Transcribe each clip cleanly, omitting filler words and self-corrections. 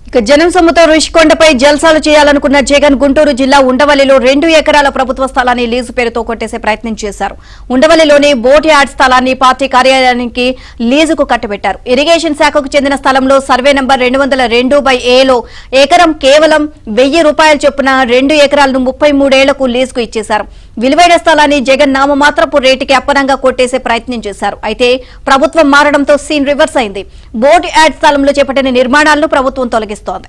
ఇక జనం సొమ్ముతో రుషికొండపై జల్సాలు చేయాలనుకున్న జగన్ గుంటూరు జిల్లా ఉండవల్లిలో 2 ఎకరాల ప్రభుత్వ స్థలాన్ని లీజు పేరుతో కొట్టేసే ప్రయత్నం చేశారు. ఉండవల్లిలోని బోట్ యార్డ్ స్థలాన్ని పార్టీ కార్యాలయానికి లీజుకు కట్టబెట్టారు. ఇరిగేషన్ శాఖకు చెందిన స్థలంలో సర్వే నంబర్ 202/Aలో ఎకరం కేవలం ₹1000 చొప్పున 2 ఎకరాలను 33 ఏళ్లకు లీజుకు ఇచ్చేశారు. విలువైన స్థలాన్ని జగన్ నామమాత్రపు రేటుకి అప్పనంగా కొట్టేసే ప్రయత్నం చేశారు. అయితే ప్రభుత్వం మారడంతో సీన్ రివర్స్ అయింది. బోట్ యార్డ్ స్థలంలో చేపట్టిన నిర్మాణాలను ప్రభుత్వం తొలగిస్తోంది.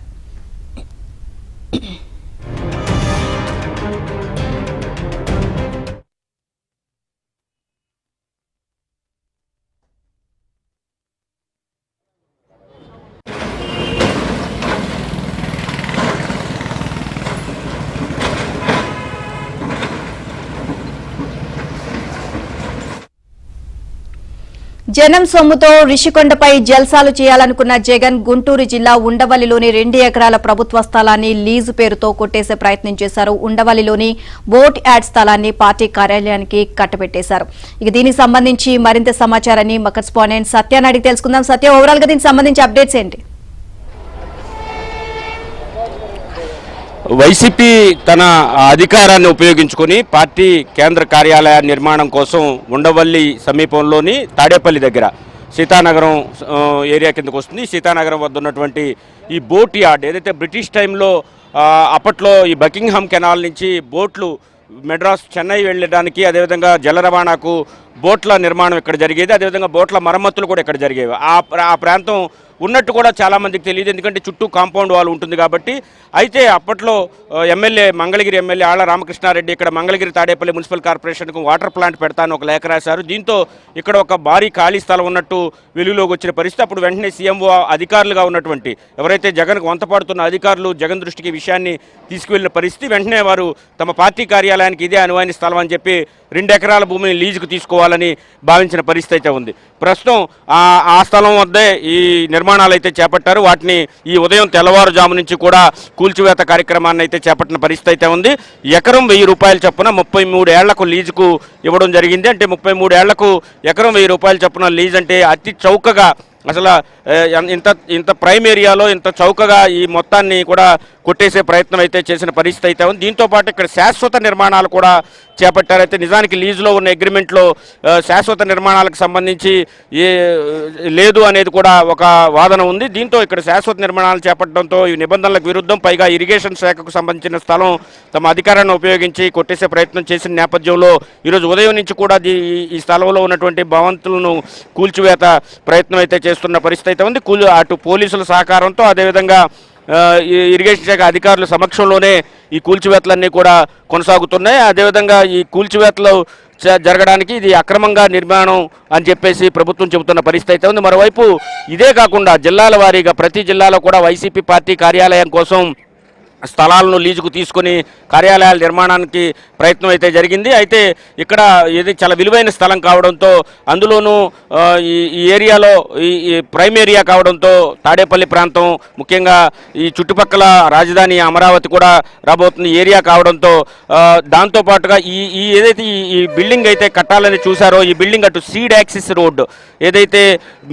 జనం సొమ్ముతో రిషికొండపై జల్సాలు చేయాలనుకున్న జగన్ గుంటూరు జిల్లా ఉండవల్లిలోని 2 ఎకరాల ప్రభుత్వ స్థలాన్ని లీజు పేరుతో కొట్టేసే ప్రయత్నం చేశారు. ఉండవల్లిలోని బోట్ యార్డ్ స్థలాన్ని పార్టీ కార్యాలయానికి కట్టబెట్టేశారు. ఇక దీనికి సంబంధించి మరింత సమాచారాన్ని మా కరెస్పాండెంట్ సత్యాన్ని అడిగి తెలుసుకుందాం. సత్య, ఓవరాల్ గా దీనికి సంబంధించి అప్డేట్స్ ఏంటి? వైసీపీ తన అధికారాన్ని ఉపయోగించుకొని పార్టీ కేంద్ర కార్యాలయ నిర్మాణం కోసం ఉండవల్లి సమీపంలోని తాడేపల్లి దగ్గర సీతానగరం ఏరియా కిందకు వస్తుంది. సీతానగరం వద్ద ఉన్నటువంటి ఈ బోట్ యార్డ్ ఏదైతే బ్రిటిష్ టైంలో అప్పట్లో ఈ బకింగ్హామ్ కెనాల్ నుంచి బోట్లు మెడ్రాస్ చెన్నై వెళ్ళడానికి, అదేవిధంగా జల రవాణాకు బోట్ల నిర్మాణం ఇక్కడ జరిగేది. అదేవిధంగా బోట్ల మరమ్మతులు కూడా ఇక్కడ జరిగేవి. ఆ ప్రాంతం ఉన్నట్టు కూడా చాలామందికి తెలియదు, ఎందుకంటే చుట్టూ కాంపౌండ్ వాల్ ఉంటుంది కాబట్టి. అయితే అప్పట్లో మంగళగిరి ఎమ్మెల్యే ఆళ్ల రామకృష్ణారెడ్డి ఇక్కడ మంగళగిరి తాడేపల్లి మున్సిపల్ కార్పొరేషన్కు వాటర్ ప్లాంట్ పెడతాను ఒక లేఖ రాశారు. దీంతో ఇక్కడ ఒక భారీ ఖాళీ స్థలం ఉన్నట్టు వెలుగులోకి వచ్చిన పరిస్థితి. అప్పుడు వెంటనే సీఎంఓ అధికారులుగా ఉన్నటువంటి ఎవరైతే జగన్కు వంతపాడుతున్న అధికారులు జగన్ దృష్టికి విషయాన్ని తీసుకువెళ్లిన పరిస్థితి. వెంటనే వారు తమ పార్టీ కార్యాలయానికి ఇదే అనువైన స్థలం అని చెప్పి 2 ఎకరాల భూమిని లీజుకు తీసుకోవాలని భావించిన పరిస్థితి అయితే ఉంది. ప్రస్తుతం ఆ స్థలం వద్దే ఈ నిర్మాణాలు అయితే చేపట్టారు. వాటిని ఈ ఉదయం తెల్లవారుజాము నుంచి కూడా కూల్చివేత కార్యక్రమాన్ని అయితే చేపట్టిన పరిస్థితి అయితే ఉంది. ఎకరం ₹1000 చొప్పున 33 ఏళ్లకు లీజుకు ఇవ్వడం జరిగింది. అంటే 33 ఏళ్లకు ఎకరం ₹1000 చొప్పున లీజ్ అంటే అతి చౌకగా, అసలు ఇంత ప్రైమ్ ఏరియాలో ఇంత చౌకగా ఈ మొత్తాన్ని కూడా కొట్టేసే ప్రయత్నం అయితే చేసిన పరిస్థితి అయితే ఉంది. దీంతోపాటు ఇక్కడ శాశ్వత నిర్మాణాలు కూడా చేపట్టారు. అయితే నిజానికి లీజులో ఉన్న అగ్రిమెంట్లో శాశ్వత నిర్మాణాలకు సంబంధించి లేదు అనేది కూడా ఒక వాదన ఉంది. దీంతో ఇక్కడ శాశ్వత నిర్మాణాలు చేపట్టడంతో ఈ నిబంధనలకు విరుద్ధం, పైగా ఇరిగేషన్ శాఖకు సంబంధించిన స్థలం తమ అధికారాన్ని ఉపయోగించి కొట్టేసే ప్రయత్నం చేసిన నేపథ్యంలో ఈరోజు ఉదయం నుంచి కూడా ఈ స్థలంలో ఉన్నటువంటి భవంతులను కూల్చివేత ప్రయత్నం అయితే చేస్తున్న పరిస్థితి అయితే ఉంది. అటు పోలీసుల సహకారంతో, అదేవిధంగా ఇరిగేషన్ శాఖ అధికారుల సమక్షంలోనే ఈ కూల్చివేతలన్నీ కూడా కొనసాగుతున్నాయి. అదేవిధంగా ఈ కూల్చివేతలు జరగడానికి ఇది అక్రమంగా నిర్మాణం అని చెప్పేసి ప్రభుత్వం చెబుతున్న పరిస్థితి అయితే ఉంది. మరోవైపు ఇదే కాకుండా జిల్లాల వారీగా ప్రతి జిల్లాలో కూడా వైసీపీ పార్టీ కార్యాలయం కోసం స్థలాలను లీజుకు తీసుకుని కార్యాలయాల నిర్మాణానికి ప్రయత్నం అయితే జరిగింది. అయితే ఇక్కడ ఇది చాలా విలువైన స్థలం కావడంతో, అందులోనూ ఈ ఏరియాలో ఈ ప్రైమ్ ఏరియా కావడంతో తాడేపల్లి ప్రాంతం, ముఖ్యంగా ఈ చుట్టుపక్కల రాజధాని అమరావతి కూడా రాబోతుంది ఏరియా కావడంతో, దాంతోపాటుగా ఏదైతే ఈ బిల్డింగ్ అయితే కట్టాలని చూశారో, ఈ బిల్డింగ్ అటు సీడ్ యాక్సిస్ రోడ్ ఏదైతే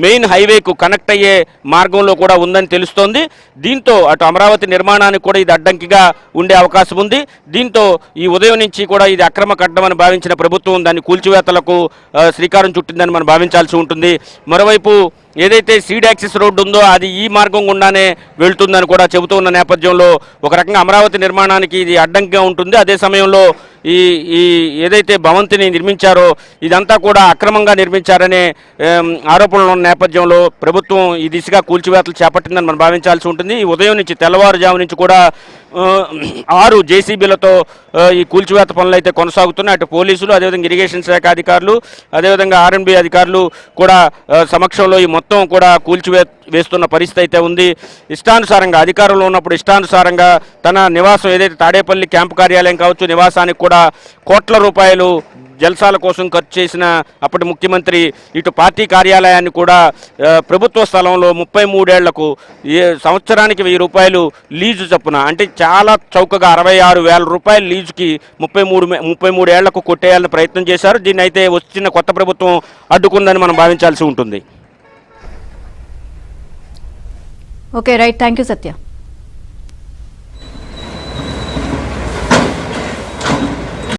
మెయిన్ హైవేకు కనెక్ట్ అయ్యే మార్గంలో కూడా ఉందని తెలుస్తోంది. దీంతో అటు అమరావతి నిర్మాణానికి కూడా ఇది అడ్డంకిగా ఉండే అవకాశం ఉంది. దీంతో ఈ ఉదయం నుంచి కూడా ఇది అక్రమ కట్టడమని భావించిన ప్రభుత్వం దాన్ని కూల్చివేతలకు శ్రీకారం చుట్టిందని మనం భావించాల్సి ఉంటుంది. మరోవైపు ఏదైతే సీడ్ యాక్సిస్ రోడ్డు ఉందో అది ఈ మార్గం గుండానే వెళ్తుందని కూడా చెబుతూ ఉన్న నేపథ్యంలో ఒక రకంగా అమరావతి నిర్మాణానికి ఇది అడ్డంకిగా ఉంటుంది. అదే సమయంలో ఈ ఏదైతే భవంతిని నిర్మించారో ఇదంతా కూడా అక్రమంగా నిర్మించారనే ఆరోపణలు ఉన్న నేపథ్యంలో ప్రభుత్వం ఈ దిశగా కూల్చివేతలు చేపట్టిందని మనం భావించాల్సి ఉంటుంది. ఈ ఉదయం నుంచి తెల్లవారుజాము నుంచి కూడా 6 జేసీబీలతో ఈ కూల్చివేత పనులు అయితే కొనసాగుతున్నాయి. అటు పోలీసులు, అదేవిధంగా ఇరిగేషన్ శాఖ అధికారులు, అదేవిధంగా R&B అధికారులు కూడా సమక్షంలో ఈ మొత్తం కూడా వేస్తున్న పరిస్థితి అయితే ఉంది. ఇష్టానుసారంగా అధికారంలో ఉన్నప్పుడు ఇష్టానుసారంగా తన నివాసం ఏదైతే తాడేపల్లి క్యాంపు కార్యాలయం కావచ్చు, నివాసానికి కూడా కోట్ల రూపాయలు జల్సాల కోసం ఖర్చు చేసిన అప్పటి ముఖ్యమంత్రి ఇటు పార్టీ కార్యాలయాన్ని కూడా ప్రభుత్వ స్థలంలో 33 ఏళ్లకు సంవత్సరానికి ₹1000 లీజు చొప్పున, అంటే చాలా చౌకగా ₹66,000 లీజుకి 33 ఏళ్లకు కొట్టేయాలని ప్రయత్నం చేశారు. దీన్ని అయితే వచ్చిన కొత్త ప్రభుత్వం అడ్డుకుందని మనం భావించాల్సి ఉంటుంది. Okay, right. Thank you Satya.